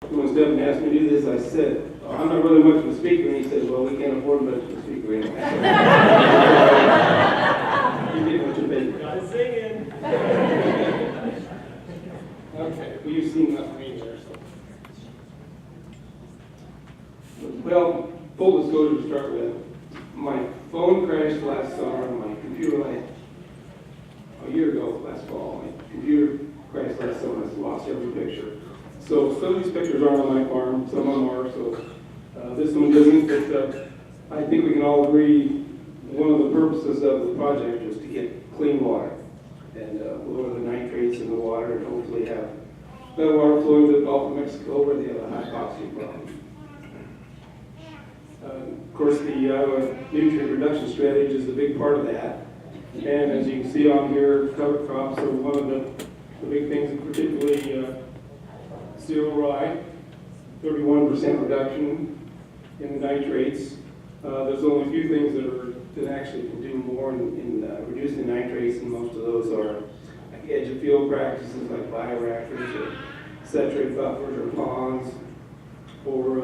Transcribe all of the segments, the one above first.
When Stephen asked me to do this, I said, oh, I'm not really much of a speaker, and he said, well, we can't afford much of a speaker anyway. You get what you pay for. Got singing. Okay, well, you've seen that from me there, so. Well, full disclosure to start with, my phone crashed last summer, my computer, a year ago, last fall, my computer crashed last summer, I lost every picture. So some of these pictures aren't on my farm, some of them are, so this one doesn't, but I think we can all agree one of the purposes of the project is to get clean water and lower the nitrates in the water and hopefully have better water flowing to the Gulf of Mexico where they have a high oxygen problem. Of course, the nutrient reduction strategy is a big part of that. And as you can see on here, cover crops are one of the big things, particularly cereal rye, 31% reduction in the nitrates. There's only a few things that actually can do more in reducing the nitrates, and most of those are like edge of field practices like bioreactors or saturated buffers or ponds or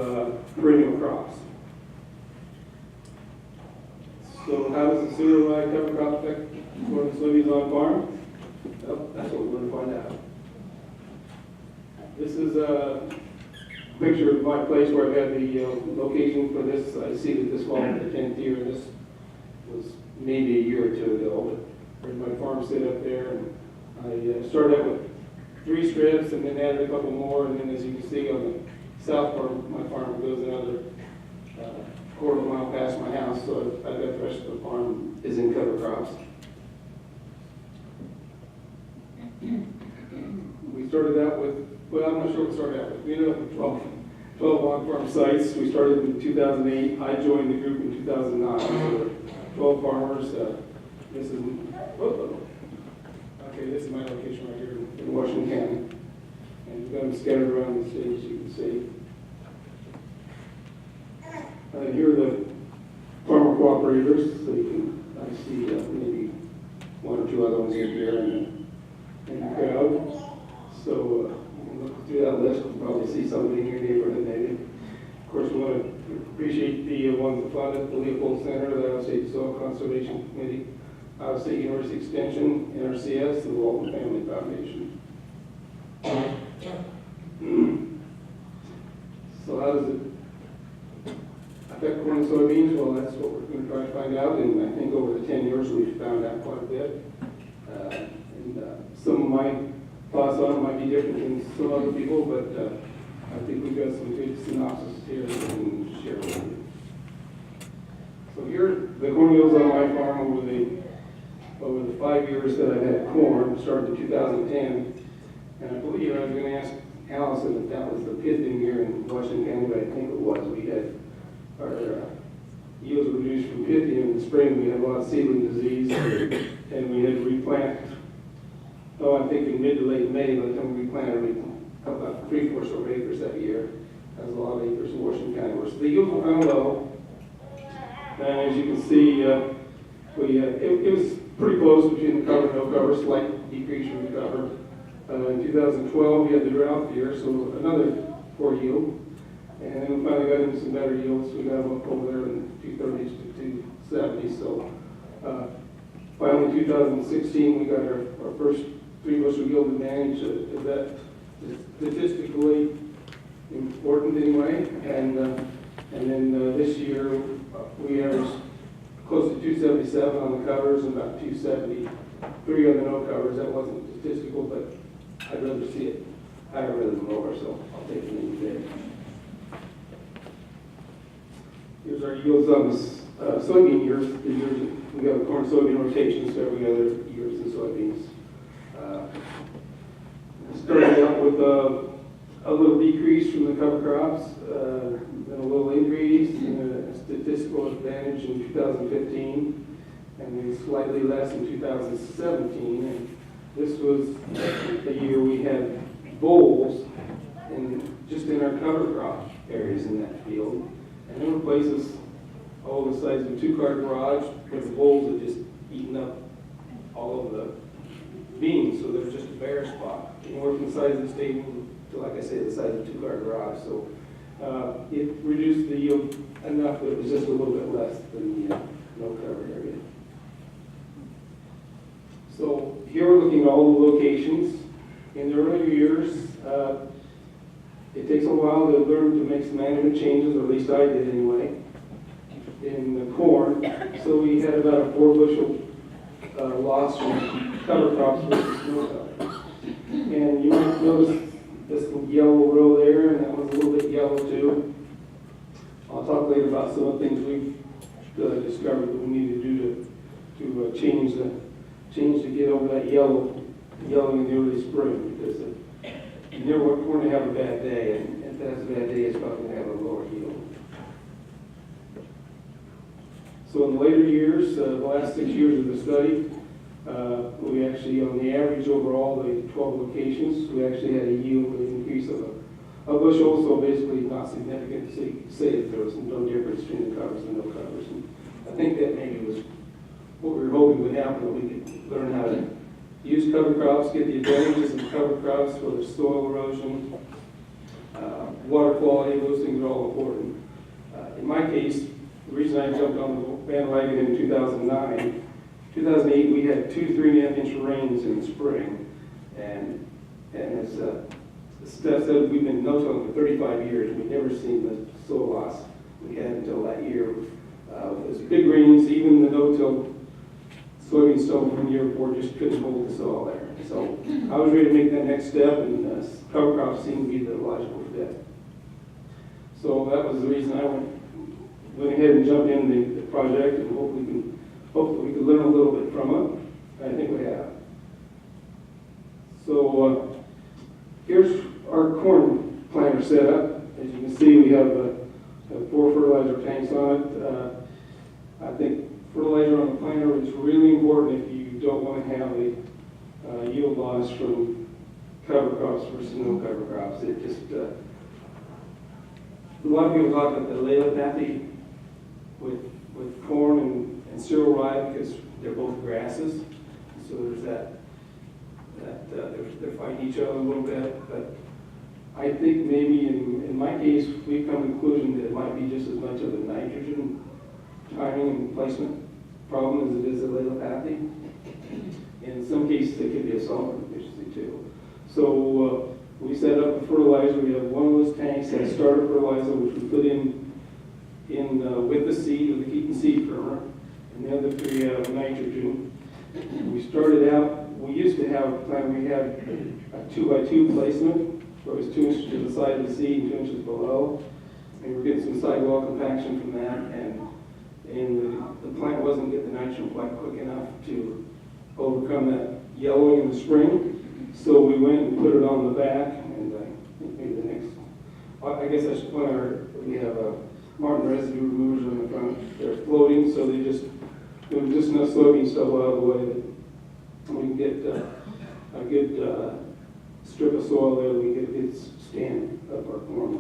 perennial crops. So how does the cereal rye cover crop affect corn and soybeans on farm? Well, that's what we're going to find out. This is a picture of my place where I've had the location for this. I seeded this fall in the 10th year. This was maybe a year or two ago, but there's my farm sit up there. And I started out with 3 strips and then added a couple more. And then as you can see on the south part of my farm, it goes another quarter of a mile past my house. So I've got the rest of the farm is in cover crops. We started out with, well, I'm not sure what we started out with. We ended up with 12 on-farm sites. We started in 2008. I joined the group in 2009. So 12 farmers. This is, okay, this is my location right here in Washington County. And we've got them scattered around the state, as you can see. Here are the farmer cooperators. So you can, I see maybe 1 or 2 other ones in here in the crowd. So you can look through that list, you'll probably see somebody in your neighborhood maybe. Of course, we want to appreciate the ones that funded the Leopold Center, the Iowa State Soil Conservation Committee, Iowa State University Extension, NRCS, and the Walton Family Foundation. So how does it affect corn and soybeans? Well, that's what we're going to try to find out, and I think over the 10 years we've found out quite a bit. Some of my thoughts on it might be different than some other people, but I think we've got some good synopsis here that we can share with you. So here are the corn yields on my farm over the 5 years that I've had corn, started in 2010. And I believe I was going to ask Allison if that was the pithing year in Washington County, but I think it was. We had our yields reduced from pithing in the spring. We had a lot of seedling disease, and we had to replant. Oh, I'm thinking mid to late May. By the time we planted, we cut about 3/4 of acres that year. That was a lot of acres in Washington County. So the yields were kind of low. And as you can see, it was pretty close between the cover and no cover, slight decrease from the cover. In 2012, we had the drought year, so another poor yield. And then we finally got into some better yields. We got them up over there in 230s to 270s. So finally, in 2016, we got our first 3 bushel yield advantage. Is that statistically important anyway? And then this year we averaged close to 277 on the covers and about 273 on the no covers. That wasn't statistical, but I'd rather see it higher rather than lower, so I'll take it any day. Here's our yields on the soybean years. We got a corn soybean rotation, so every other years in soybeans. Starting out with a little decrease from the cover crops, then a little increase, and a statistical advantage in 2015, and then slightly less in 2017. And this was the year we had voles just in our cover crop areas in that field. And there were places all the size of a 2-car garage where the voles had just eaten up all of the beans, so there's just a bare spot. Anywhere from the size of the stable like I say, the size of a two-car garage. So it reduced the yield enough that it was just a little bit less than the no-cover area. So here we're looking at all the locations. In the earlier years, it takes a while to learn to make some management changes, or at least I did anyway, in the corn. So we had about a 4 bushel loss from cover crops versus snow cover. And you might notice this little yellow row there, and that one's a little bit yellow too. I'll talk later about some of the things we've discovered that we need to do to change to get over that yellow in the early spring, because you never want corn to have a bad day, and if it has a bad day, it's probably going to have a lower yield. So in the later years, the last 6 years of the study, we actually, on the average over all the 12 locations, we actually had a yield increase of a bushel, so basically not significant to say that there was no difference between the covers and no covers. And I think that maybe was what we were hoping would happen, that we could learn how to use cover crops, get the advantages of cover crops, whether it's soil erosion, water quality, those things are all important. In my case, the reason I jumped on the bandwagon in 2009, 2008 we had 2 3.5-inch rains in the spring, and as Steph said, we've been no-tilling for 35 years. We've never seen the soil loss we had until that year. It was big rains, even the no-till soybean stubble from the year before just couldn't hold the soil there. So I was ready to make that next step, and cover crops seemed to be the logical fit. So that was the reason I went ahead and jumped in the project, and hopefully we can learn a little bit from it. I think we have. So here's our corn planter setup. As you can see, we have 4 fertilizer tanks on it. I think fertilizer on the planter is really important if you don't want to have a yield loss from cover crops versus no cover crops. It just a lot of people talk about the allelopathy with corn and cereal rye, because they're both grasses. So there's that they're fighting each other a little bit. But I think maybe in my case, we've come to the conclusion that it might be just as much of a nitrogen timing and placement problem as it is allelopathy. In some cases, it could be a solvent deficiency too. So we set up a fertilizer. We have one of those tanks that starter fertilizer, which we put in with the seed, with the keeping seed firmer, and the other 3 have nitrogen. We started out, we used to have a plan, we had a 2x2 placement, where it was 2 inches to the side of the seed and 2 inches below. And we were getting some sidewall compaction from that, and the plant wasn't getting the nitrogen quite quick enough to overcome that yellowing in the spring. So we went and put it on the back, and maybe the next, I guess I should point out, we have a Martin residue removers on the front. They're floating, so there was just enough soybean stubble out of the way that we can get a good strip of soil there that we can get a good stand of our corn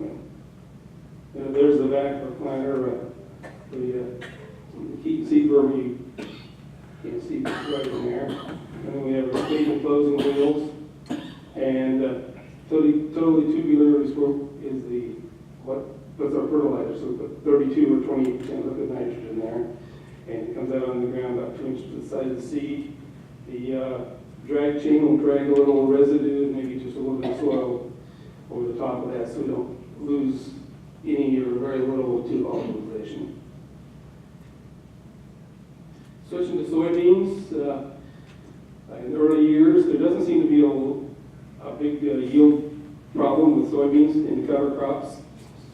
with. There's the back of our planter. The keep seed firmer, you can't see right in there. And then we have our stable closing wheels. And totally tubular is what's our fertilizer. So we put 32 or 28% liquid nitrogen there. And it comes out on the ground about 2 inches to the side of the seed. The drag chain will drag a little residue, maybe just a little bit of soil over the top of that, so we don't lose any or very little to volumization. Switching to soybeans, in the early years, there doesn't seem to be a big yield problem with soybeans in cover crops.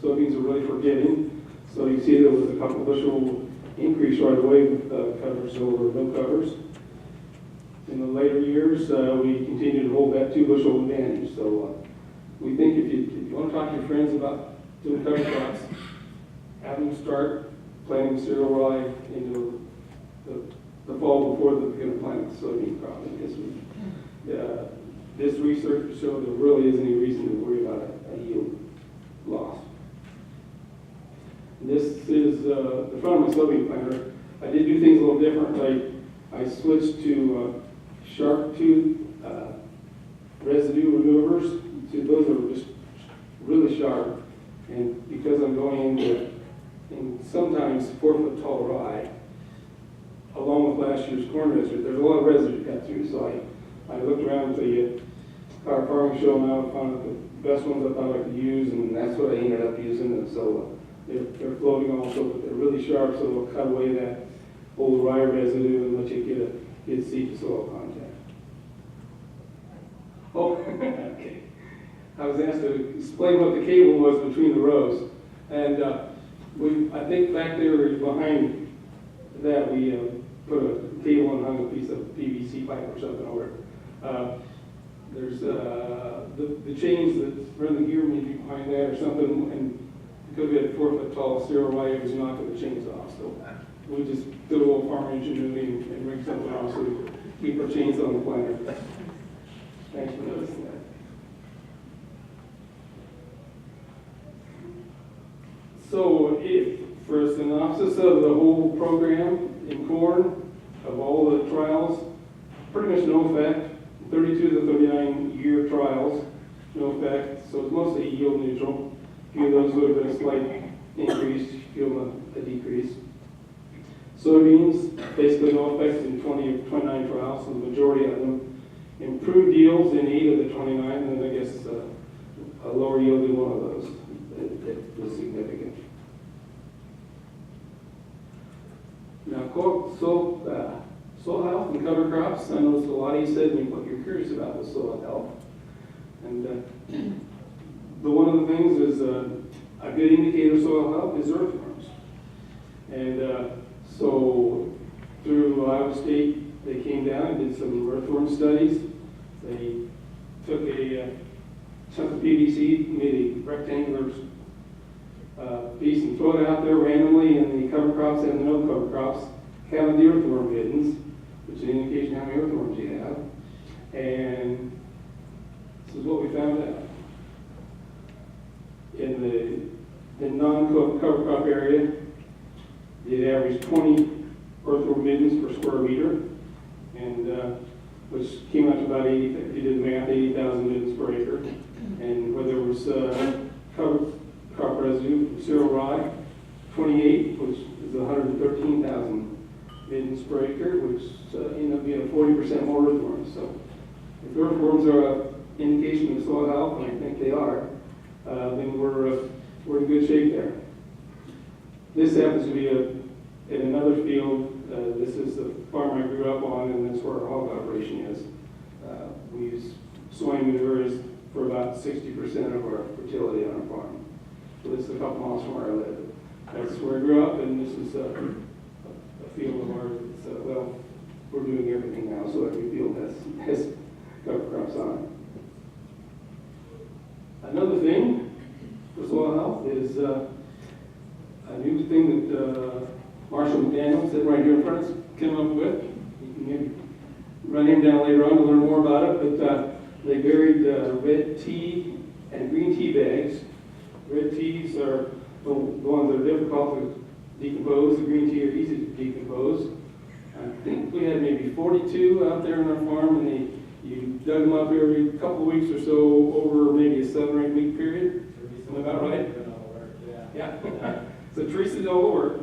Soybeans are really forgiving, so you see there was a couple bushel increase right away with covers over no covers. In the later years, we continue to hold that 2 bushel advantage. So we think if you want to talk to your friends about doing cover crops, have them start planting cereal rye into the fall before they're going to plant the soybean crop. Because this research showed there really isn't any reason to worry about a yield loss. This is the front of my soybean planter. I did do things a little different. I switched to sharp tooth residue removers. So those are just And because I'm going into, in sometimes 4-foot tall rye, along with last year's corn residue, there's a lot of residue cut through. So I looked around at the our farming show now, found out the best ones I thought I could use, and that's what I ended up using. And so they're floating also, but they're really sharp, so they'll cut away that old rye residue and let you get seed to soil contact. Oh, okay. I was asked to explain what the cable was between the rows, and I think back there behind that we put a cable and hung a piece of PVC pipe or something over it. There's the chains that run the gear maybe behind that or something, and because we had 4-foot tall zero wire, it was knocking the chains off. So we just did a little farm ingenuity and rig something off so we keep our chains on the planter. Thanks for noticing that. So for a synopsis of the whole program in corn, of all the trials, pretty much no effect. 32 to 39 year trials, no effect. So it's mostly yield neutral. A few of those would have been a slight increase, a few of them a decrease. Soybeans, basically no effect in 20 of 29 trials, so the majority of them. Improved yields in 8 of the 29, and then I guess a lower yield in one of those that was significant. Now, soil health and cover crops. I noticed a lot of you said what you're curious about with soil health. And one of the things is a good indicator of soil health is earthworms. And so through Iowa State, they came down and did some earthworm studies. They took a chunk of PVC, made a rectangular piece and throw it out there randomly in the cover crops and the no cover crops, counted the earthworm middens, which is an indication how many earthworms you have. And this is what we found out. In the non-cover crop area, it averaged 20 earthworm middens per square meter, and which came out to about 80, if you did the math, 80,000 middens per acre. And where there was cover crop residue, cereal rye, 28, which is 113,000 middens per acre, which ended up being 40% more earthworms. So if earthworms are an indication of soil health, and I think they are, then we're in good shape there. This happens to be in another field. This is the farm I grew up on, and that's where our hog operation is. We use soy manure for about 60% of our fertility on our farm. So this is a couple miles from where I live. That's where I grew up, and this is a field of ours. Well, we're doing everything now, so every field has cover crops on it. Another thing for soil health is a new thing that Marshall McDaniel, sitting right here in front of us, came up with. You can maybe run him down later on to learn more about it, but they buried red tea and green tea bags. Red teas are the ones that are difficult to decompose. The green tea are easy to decompose. I think we had maybe 42 out there on our farm, and you dug them up every couple of weeks or so over maybe a 7 or 8 week period. Am I about right? Yeah. So Teresa's all work.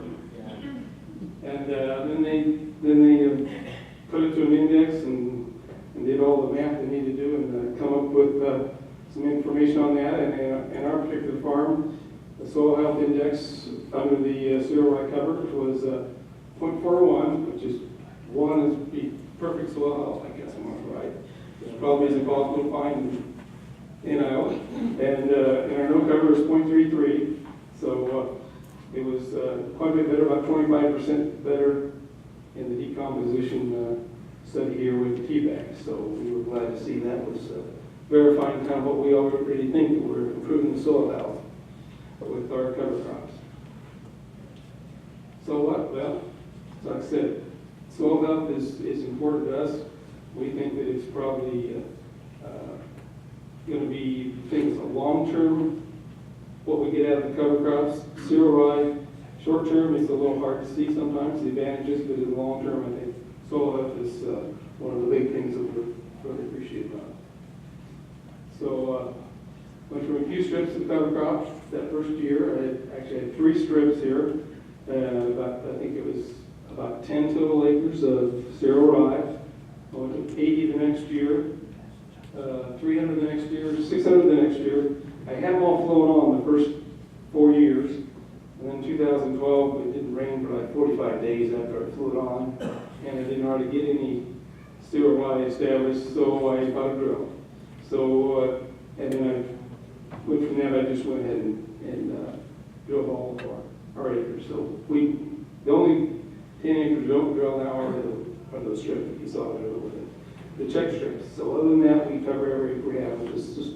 And then they put it to an index and did all the math they needed to do and come up with some information on that. And in our particular farm, the soil health index under the cereal rye cover was 0.41, which is 1 is be perfect soil health. I guess I'm right. Which probably isn't possible to find in Iowa. And our no cover is 0.33. So it was quite a bit better, about 25% better in the decomposition study here with the tea bags. So we were glad to see that was verifying kind of what we already think, that we're improving the soil health with our cover crops. So what? Well, like I said, soil health is important to us. We think that it's probably going to be things long-term, what we get out of the cover crops. Cereal rye, short-term, it's a little hard to see sometimes, the advantages, but in the long-term, I think soil health is one of the big things that we're really appreciative of. So, went through a few strips of cover crops. that first year. I actually had 3 strips here. I think it was about 10 total acres of cereal rye. I went to 80 the next year, 300 the next year, 600 the next year. I had them all flowing on the first 4 years. And then 2012, it didn't rain for like 45 days after I flew it on. And I didn't already get any cereal rye established, so I bought a drill. So, and then I went from that, I just went ahead and drilled all of our acres. So the only 10 acres we don't drill now are those strips that you saw there with the check strips. So other than that, we cover every acre we have, which is just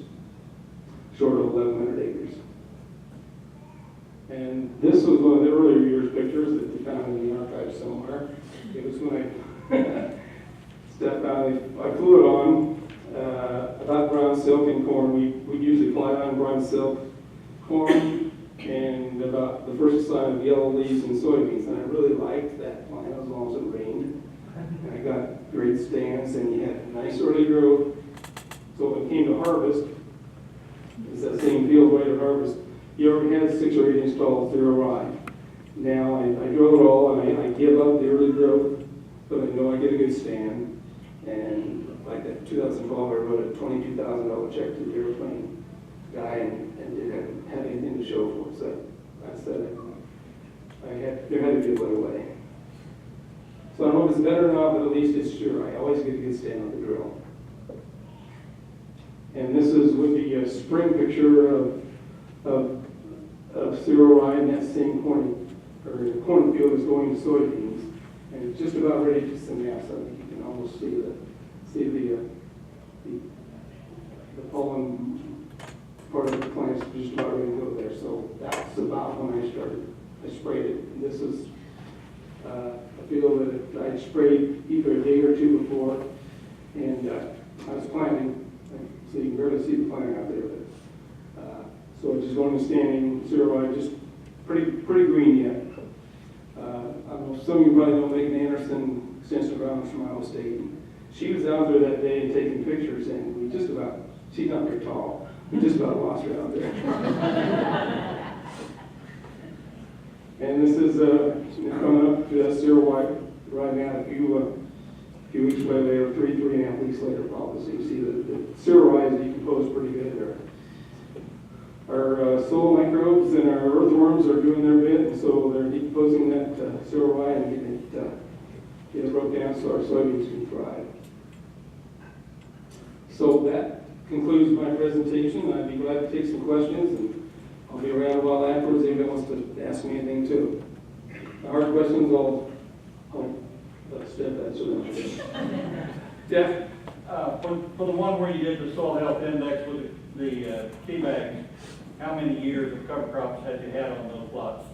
short of 1,100 acres. And this was one of the earlier years pictures that we found in the archive somewhere. It was when I stepped out, I flew it on about brown silk and corn. We usually fly on brown silk, corn, and about the first sign of yellow leaves and soybeans. And I really liked that plant as long as it rained. And I got great stands, and you had nice early growth. So when it came to harvest, it's that same field way to harvest. You already had 6 or 8 inch tall cereal rye. Now I drill it all, and I give up the early growth, but I know I get a good stand. And like that 2012, I wrote a $22,000 check to the airplane guy, and didn't have anything to show for it. So I said there had to be a better way. So I don't know if it's better or not, but at least it's sure. I always get a good stand on the drill. And this is with the spring picture of cereal rye, and that same cornfield is going to soybeans, and it's just about ready to synapse. I think you can almost see the pollen part of the plants just about ready to go there. So that's about when I started. I sprayed it. And this is a field that I sprayed either a day or 2 before, and I was planting. So you can barely see the plant out there, but so it's just going to standing cereal rye, just pretty green yet. I don't know, some of you probably know Megan Anderson, extension agronomist from Iowa State. She was out there that day taking pictures, and we just about, she's not very tall, we just about lost her out there. And this is coming up to that cereal rye now. A few weeks later, 3.5 weeks later, probably. So you see the cereal rye is decomposed pretty good there. Our soil microbes and our earthworms are doing their bit, and so they're decomposing that cereal rye and getting it broken down so our soybeans can thrive. So that concludes my presentation. I'd be glad to take some questions, and I'll be around a while afterwards if anybody wants to ask me anything too. The hard questions, I'll let Steph answer them. Jeff? For the one where you did the soil health index with the tea bags, how many years of cover crops had you had on those plots?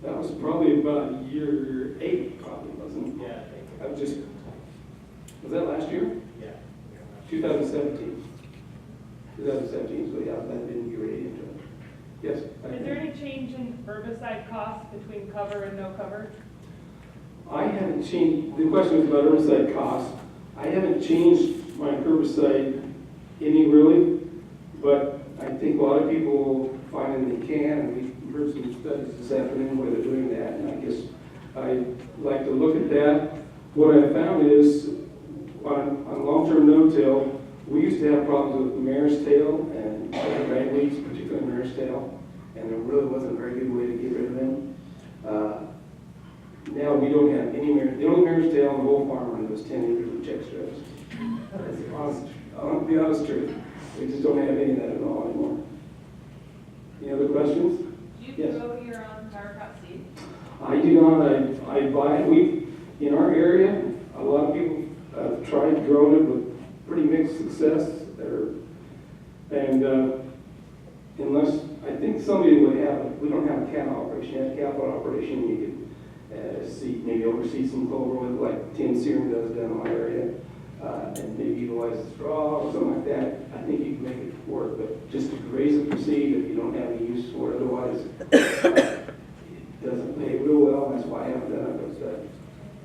That was probably about year 8, probably, wasn't it? Yeah. I was that last year? Yeah. 2017. 2017, so yeah, that didn't get ready into it. Yes? Is there any change in herbicide costs between cover and no cover? I haven't changed, the question was about herbicide costs. I haven't changed my herbicide any really, but I think a lot of people find they can, and we've heard some studies this afternoon where they're doing that, and I guess I'd like to look at that. What I found is, on long-term no-till, we used to have problems with mare's tail and ragweeds, particularly mare's tail, and there really wasn't a very good way to get rid of them. Now we don't have any mare's. The only mare's tail on the whole farm was 10 acres of check strips. That's the honest truth. We just don't have any of that at all anymore. Any other questions? Do you Yes. grow your own cover crop seed? I do not. I buy it. In our area, a lot of people have tried growing it with pretty mixed success. Unless, I think somebody would have, we don't have a cattle operation. You have a cattle operation, you could maybe oversee some clover with like Tim Searing does down in my area, and maybe utilize the straw or something like that. I think you can make it work, but just to graze it for seed, if you don't have any use for it, otherwise it doesn't pay real well. That's why I haven't done it, because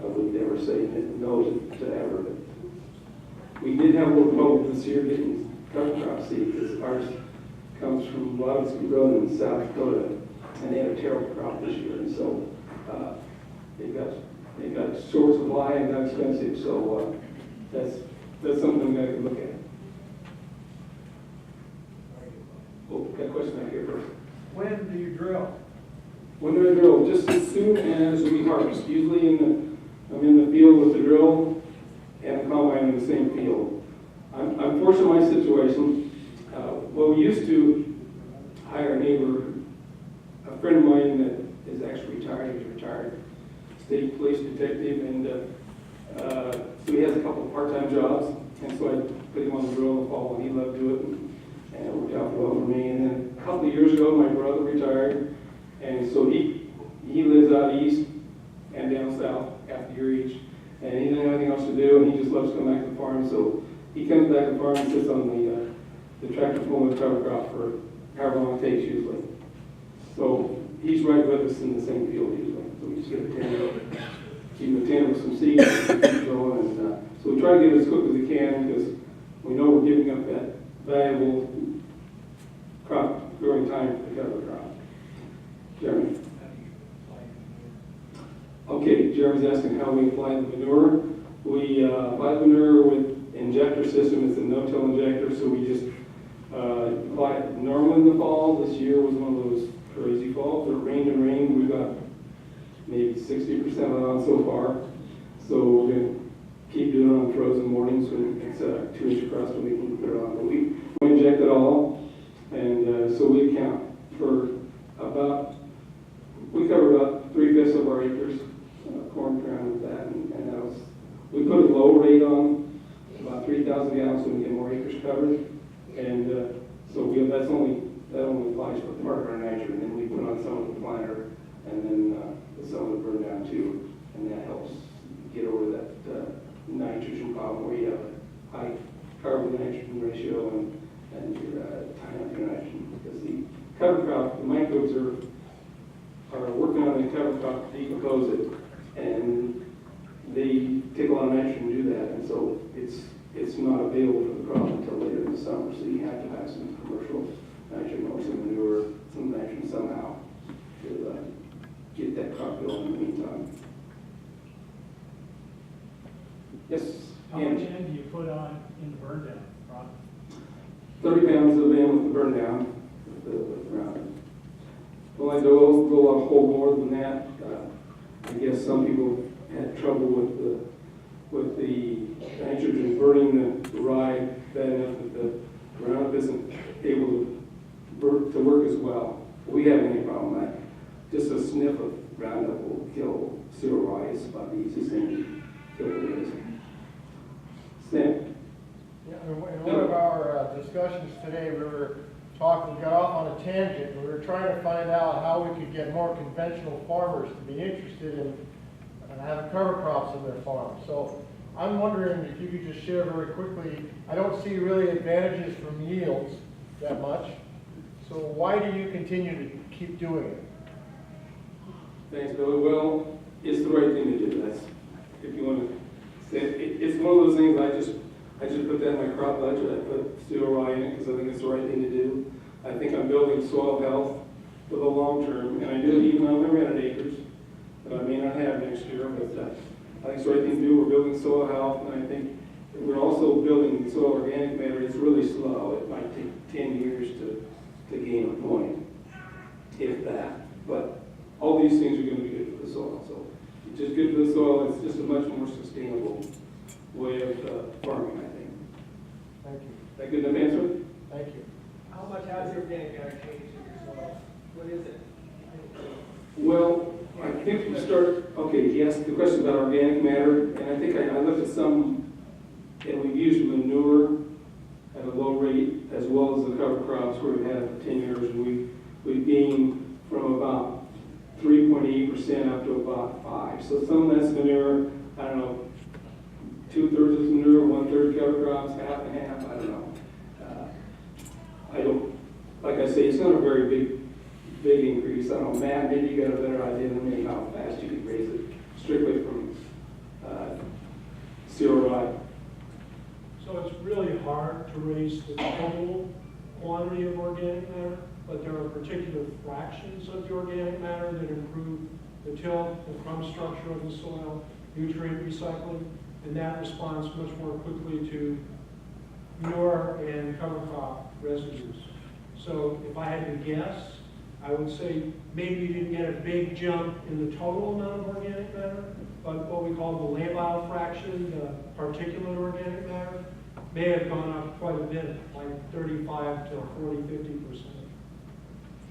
I would never say no to ever. But we did have a little trouble this year getting cover crop seed, because ours comes from a lot of it's grown in South Dakota, and they had a terrible crop this year, and so they got short supply and got expensive. So that's something that I can look at. Oh, got a question out here first. When do you drill? When do I drill? Just as soon as we harvest. Usually I'm in the field with the drill and the combine in the same field. I'm fortunate in my situation. Well, we used to hire a neighbor, a friend of mine that is actually retired. He's retired state police detective, and so he has a couple of part-time jobs. And so I put him on the drill in the fall, and he loved to do it, and it worked out well for me. And then a couple of years ago, my brother retired, and so he lives out east and down south after your each, and he didn't have anything else to do, and he just loves to come back to the farm. So he comes back to the farm and sits on the tractor pulling the cover crop for however long it takes usually. So he's right with us in the same field usually. So we just get a tender, keep him a tender with some seeds, and keep going. And so we try to get it as quick as we can because we know we're giving up that valuable crop growing time for the cover crop. Jeremy. Okay, Jeremy's asking how we apply the manure. We apply the manure with injector system. It's a no-till injector, so we just apply it normally in the fall. This year was one of those crazy falls. It rained and rained. We got maybe 60% on so far. So we're going to keep doing it on frozen mornings when it's 2-inch crust and we can put it on. But we inject it all, and so we account for we cover about 3/5 of our acres, corn ground with that, and that was, we put a low rate on about 3,000 gallons so we get more acres covered, and so that only applies for part of our nitrogen, and then we put on some of the planter, and then some of the burn down too, and that helps get over that nitrogen problem where you have a high carbon to nitrogen ratio and your tying up your nitrogen, because the cover crop, the microbes are working on the cover crop to decompose it, and they take a lot of nitrogen to do that, and so it's not available for the crop until later in the summer, so you have to have some commercial nitrogen or some manure, some nitrogen somehow to get that crop going in the meantime. Yes? How much N do you put on in the burn down process? 30 pounds of N with the burn down, with the ground. Well, I go a whole more than that. I guess some people had trouble with the nitrogen burning the rye bad enough that the Roundup isn't able to work as well. We have any problem with that. Just a sniff of Roundup will kill cereal rye. It's about the easiest thing to kill it is. Sam? Yeah, in one of our discussions today, we got off on a tangent, and we were trying to find out how we could get more conventional farmers to be interested in having cover crops in their farms. So I'm wondering if you could just share very quickly, I don't see really advantages from yields that much, so why do you continue to keep doing it? Thanks, Billy. Well, it's the right thing to do. That's, if you want to say it, it's one of those things I just put that in my crop budget. I put cereal rye in it because I think it's the right thing to do. I think I'm building soil health for the long term, and I do it even on the rented acres that I may not have next year, but I think it's the right thing to do. We're building soil health, and I think we're also building soil organic matter. It's really slow. It might take 10 years to gain a point, if that. But all these things are going to be good for the soil. So it's just good for the soil. It's just a much more sustainable way of farming, I think. Thank you. Is that good enough answer? Thank you. How much has your organic matter changed in your soil? What is it? Well, I think we start, okay, yes, the question about organic matter, and I think I looked at some, and we've used manure at a low rate as well as the cover crops where we've had it for 10 years, and we've gained from about 3.8% up to about 5%. So some of that's manure, I don't know, 2/3 is manure, 1/3 cover crops, half and half, I don't know. I don't, like I say, it's not a very big increase. I don't know, Matt, maybe you got a better idea than me how fast you can raise it strictly from cereal rye. So it's really hard to raise the total quantity of organic matter, but there are particular fractions of the organic matter that improve the till, the crumb structure of the soil, nutrient recycling, and that responds much more quickly to manure and cover crop residues. So if I had to guess, I would say maybe you didn't get a big jump in the total amount of organic matter, but what we call the labile fraction, the particulate organic matter, may have gone up quite a bit, like 35 to 40, 50%.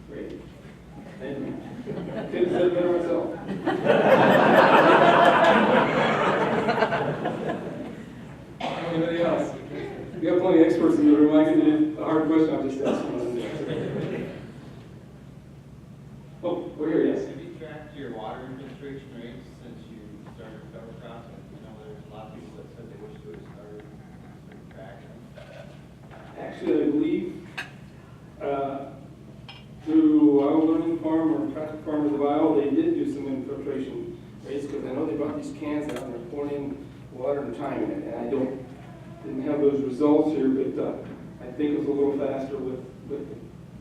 Great. Thank you. Couldn't say it better myself. Anybody else? We have plenty of experts in the room. I can do the hard question. I'll just ask one. Oh, we're here, yes. Have you tracked your water infiltration rates since you started cover crops? I know there's a lot of people that said they wish to have started tracking. Actually, I believe through Wild Learning Farm or Tractor Farmers of Iowa, they did do some infiltration rates because I know they brought these cans out and they're pouring in water and timing it. And I didn't have those results here, but I think it was a little faster with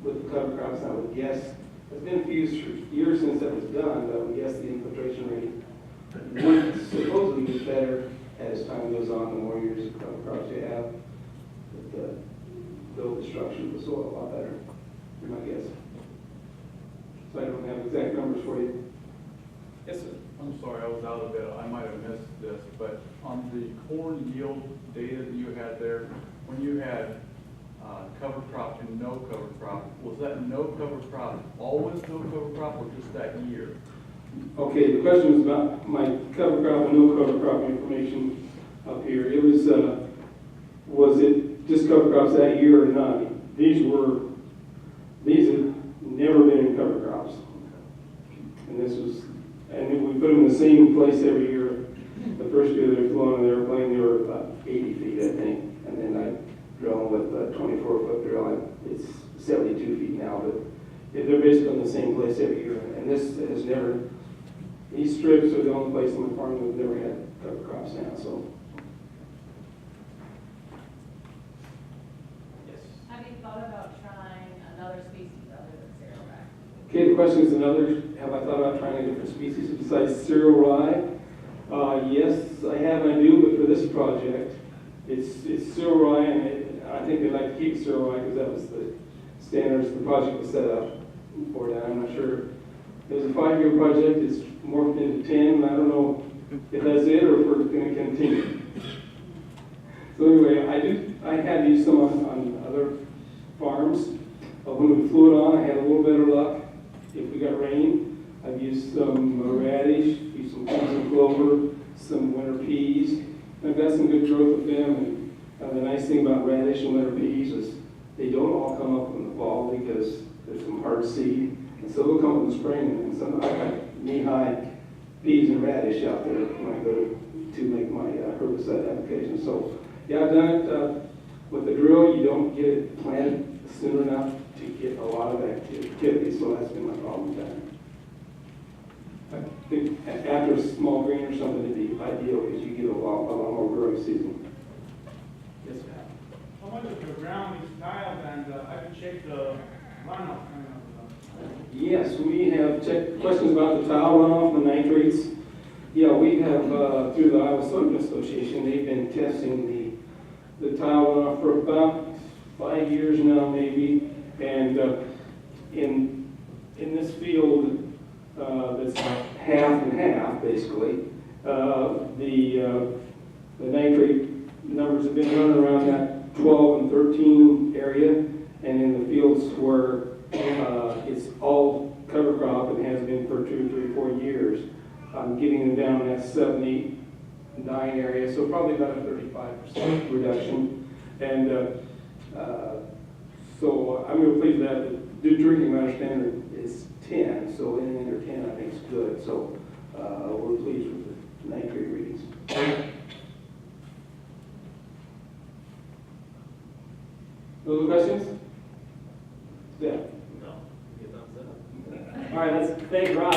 the cover crops. I would guess it's been a few years since that was done, but I would guess the infiltration rate would supposedly get better as time goes on. The more years of cover crops you have, the build the structure of the soil a lot better. Be my guess. So I don't have exact numbers for you. Yes, sir. I'm sorry, I was out of it. I might have missed this, but on the corn yield data that you had there, when you had cover crop and no cover crop, was that no cover crop always no cover crop or just that year? Okay, the question was about my cover crop and no cover crop information up here. It was it just cover crops that year or not? These have never been in cover crops. And we put them in the same place every year. The first year they were flown on the airplane, they were about 80 feet, I think. And then I drilled with a 24-foot drill. It's 72 feet now, but they're basically in the same place every year. And this has never, these strips are the only place on the farm that have never had cover crops now, so. Yes. Have you thought about trying another species other than cereal rye? Okay, the question is another, have I thought about trying a different species besides cereal rye? Yes, I have and I do, but for this project, it's cereal rye, and I think they'd like to keep cereal rye because that was the standards the project was set up for that. I'm not sure. It was a 5-year project, it's morphed into 10, and I don't know if that's it or if we're going to continue. So anyway, I have used some on other farms. When we flew it on, I had a little better luck. If we got rain, I've used some radish, used some clover, some winter peas. I've got some good growth with them. And the nice thing about radish and winter peas is they don't all come up in the fall because there's some hard seed. And so they'll come in the spring. And some I got knee-high peas and radish out there when I go to make my herbicide application. So yeah, I've done it with the drill. You don't get it planted soon enough to get a lot of activity, so that's been my problem with that. I think after a small grain or something, it'd be ideal because you get a lot more growing season. Yes, ma'am. How much of the ground is tiled and I can check the runoff? Yes, we have checked questions about the tile runoff, the nitrates. Yeah, we have, through the Iowa Soybean Association, they've been testing the tile runoff for about 5 years now, maybe. And in this field, that's half and half, basically, the nitrate numbers have been running around that 12 and 13 area, and in the fields where it's all cover crop and has been for 2, 3, 4 years, I'm getting them down in that 7, 8, 9 area, so probably about a 35% reduction. And so I'm real pleased with that. The drinking matter standard is 10, so anything under 10 I think is good. So we're pleased with the nitrate readings. No other questions? Yeah. No. Get thumbs up. All right, let's thank Rob.